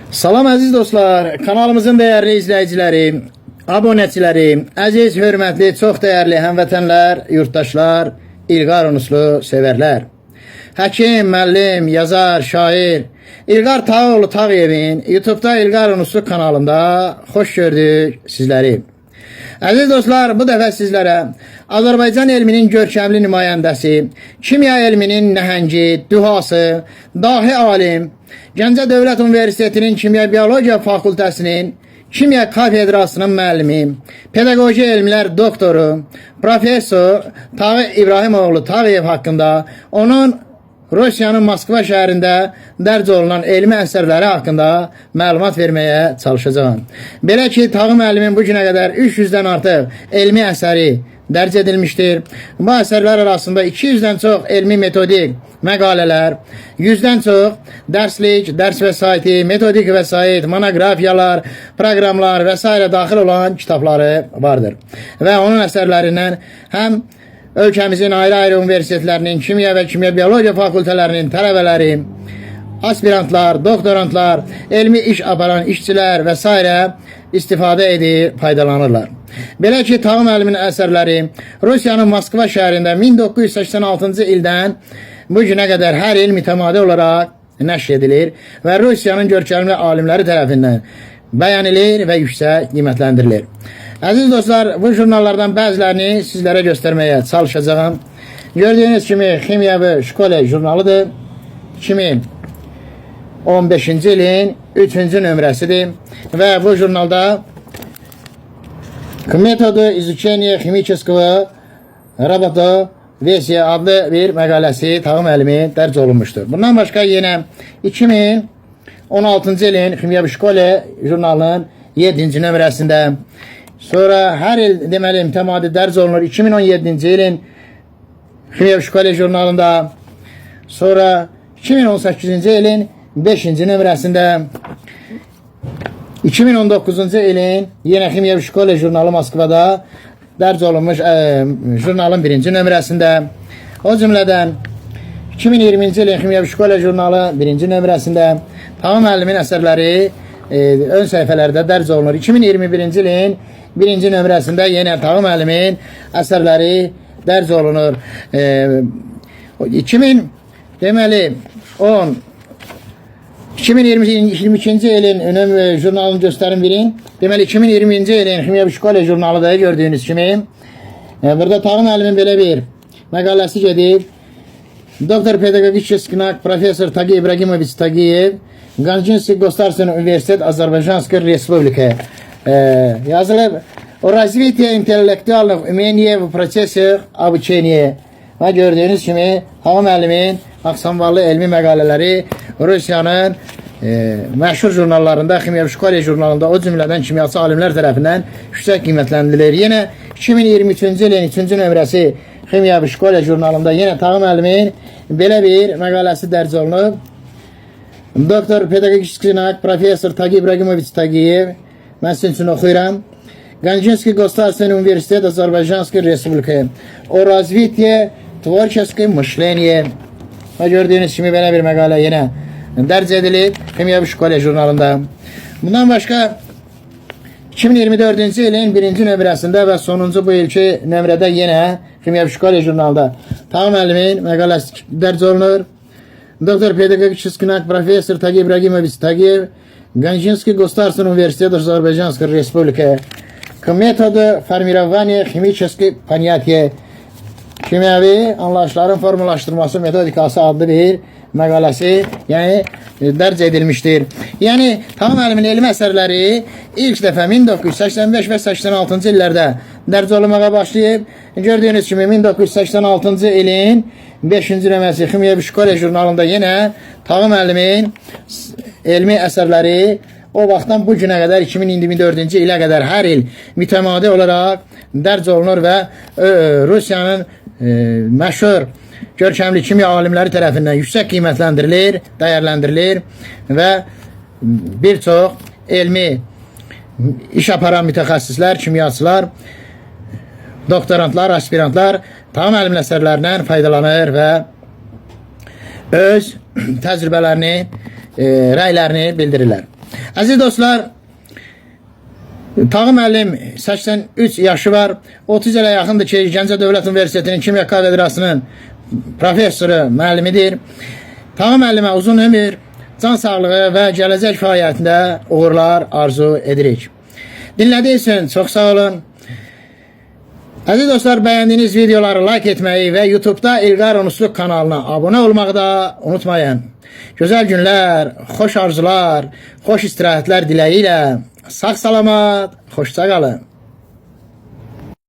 Salam əziz dostlar, kanalımızın dəyərli izləyiciləri, abunəçiləri, əziz, hörmətli, çox dəyərli həmvətənlər, yurttaşlar, İlqar Unuslu sevərlər. Həkim, müəllim, yazar, şair İlqar Tağoğlu Tağıyevin YouTube'da İlqar Unuslu kanalında xoş gördük sizləri. Əziz dostlar, bu dəfə sizlərə Azərbaycan elminin görkəmli nümayəndəsi, kimya elminin nəhəngi, dühası, dahi alim, Gəncə Dövlət Universitetinin Kimya-Biologiya Fakültəsinin Kimya Kafedrasının müəllimi, pedaqoji elmlər doktoru, professor Tağı İbrahimoğlu Tağıyev haqqında, onun Rusiyanın Moskva şəhərində dərc olunan elmi əsərləri haqqında məlumat verməyə çalışacağım. Belə ki, Tağı müəllimin bu günə qədər 300-dən artıq elmi əsəri dərc edilmişdir. Bu əsərlər arasında 200-dən çox elmi metodik məqalələr, 100-dən çox dərslik, dərs vəsaiti, metodik vəsait, monografiyalar, proqramlar və s. daxil olan kitabları vardır. Və onun əsərlərindən həm ölkəmizin ayrı-ayrı universitetlərinin, kimya və kimya-biologiya fakültələrinin tələbələri, aspirantlar, doktorantlar, elmi iş aparan işçilər və s. istifadə edir, faydalanırlar. Belə ki, Tağı müəllimin əsərləri Rusiyanın Moskva şəhərində 1986-cı ildən bu günə qədər hər il mütəmadi olaraq nəşr edilir və Rusiyanın görkəmli alimləri tərəfindən bəyənilir və yüksək qiymətləndirilir. Əziz dostlar, bu jurnallardan bəzilərini sizlərə göstərməyə çalışacağım. Gördüyünüz kimi Kimya və Şkole jurnalıdır. 2015-ci ilin 3-cü nömrəsidir və bu jurnalda Metodu İzucheniya Ximического Работа Versiya adlı bir məqaləsi Tağı müəllimi dərc olunmuşdur. Bundan başqa yenə 2016-cı ilin Kimya və Şkole jurnalının 7-ci nömrəsində, sonra hər il deməli mütəmadi dərc olunur 2017-ci ilin Kimya və Şkole jurnalında, sonra 2018-ci ilin 5-ci nömrəsində, 2019-cu ilin yenə Kimya və Şkole jurnalı Moskvada dərc olunmuş jurnalın 1-ci nömrəsində, o cümlədən 2020-ci ilin Kimya və Şkole jurnalı 1-ci nömrəsində Tağı müəllimin əsərləri ön səhifələrdə dərc olunur. 2021-ci ilin 1-ci nömrəsində yenə Tağı müəllimin əsərləri dərc olunur. 2022-ci ilin jurnalını göstərim birin. Deməli, 2020-ci ilin Kimya və Şkole jurnalıdır, gördüyünüz kimi. Burada Tağı müəllimin belə bir məqaləsi gedib. Doktor pedagogических navuk professor Tagi İbrahimoviç Tagiyev, Ganjinskiy Государственный университет Azərbaycanской Respublika yazılıb. O развитие интеллектуальных умений в процессе обучения. Və gördüyünüz kimi Tağı müəllimin aksamvallı elmi məqalələri Rusiyanın məşhur jurnallarında, Kimya və Şkole jurnalında, o cümlədən kimyaçı alimlər tərəfindən yüksək qiymətləndirilir. Yenə 2023-cü ilin 3-cü nömrəsi Kimya və Şkole jurnalında yenə Tağı müəllimin belə bir məqaləsi dərc olunub. Doktor pedagogических navuk professor Tagi İbrahimoviç Tagiyev, mən sizin üçün oxuyuram. Ganjinskiy Государственный университет Azərbaycanской Respublika. O развитие творческое мышление. Və gördüyünüz kimi belə bir məqalə yenə dərc edilib Kimya və Şkole jurnalında. Bundan başqa 2024-cü ilin 1-ci nömrəsində və sonuncu bu ilki nömrədə yenə Kimya və Şkole jurnalında Tağı müəllimin məqaləsi dərc olunur. Doktor pedagogических navuk professor Tagi İbrahimoviç Tagiyev, Ganjinskiy Государственный университет Azərbaycanской Respublika. К методу формирования химических понятий. Kimyəvi anlayışların formalaşdırması metodikası adlı bir məqaləsi dərc edilmişdir. Yəni, Tağı müəllimin elmi əsərləri ilk dəfə 1985 və 86-cı illərdə dərc olunmağa başlayıb. Gördüyünüz kimi 1986-cı ilin 5-ci nömrəsi Kimya və Şkole jurnalında yenə Tağı müəllimin elmi əsərləri o vaxtdan bu günə qədər 2024-cü ilə qədər hər il mütəmadi olaraq dərc olunur və Rusiyanın məşhur görkəmli kimya alimləri tərəfindən yüksək qiymətləndirilir, dəyərləndirilir və bir çox elmi iş aparan mütəxəssislər, kimyaçılar, doktorantlar, aspirantlar Tağı müəllimin əsərlərindən faydalanır və öz təcrübələrini, rəylərini bildirirlər. Əziz dostlar, Tağı müəllim 83 yaşı var. 30 ilə yaxındır ki, Gəncə Dövlət Universitetinin Kimya Kadrasının professoru, müəllimidir. Tağı müəllimə uzun ömür, can sağlığı və gələcək fəaliyyətində uğurlar arzu edirik. Dinlədiyiniz üçün çox sağ olun. Əziz dostlar, bəyəndiyiniz videoları like etməyi və YouTube'da İlqar Unusluq kanalına abunə olmağı da unutmayın. Gözəl günlər, xoş arzular, xoş istirahətlər diləyi ilə sağ salamat, xoşça qalın.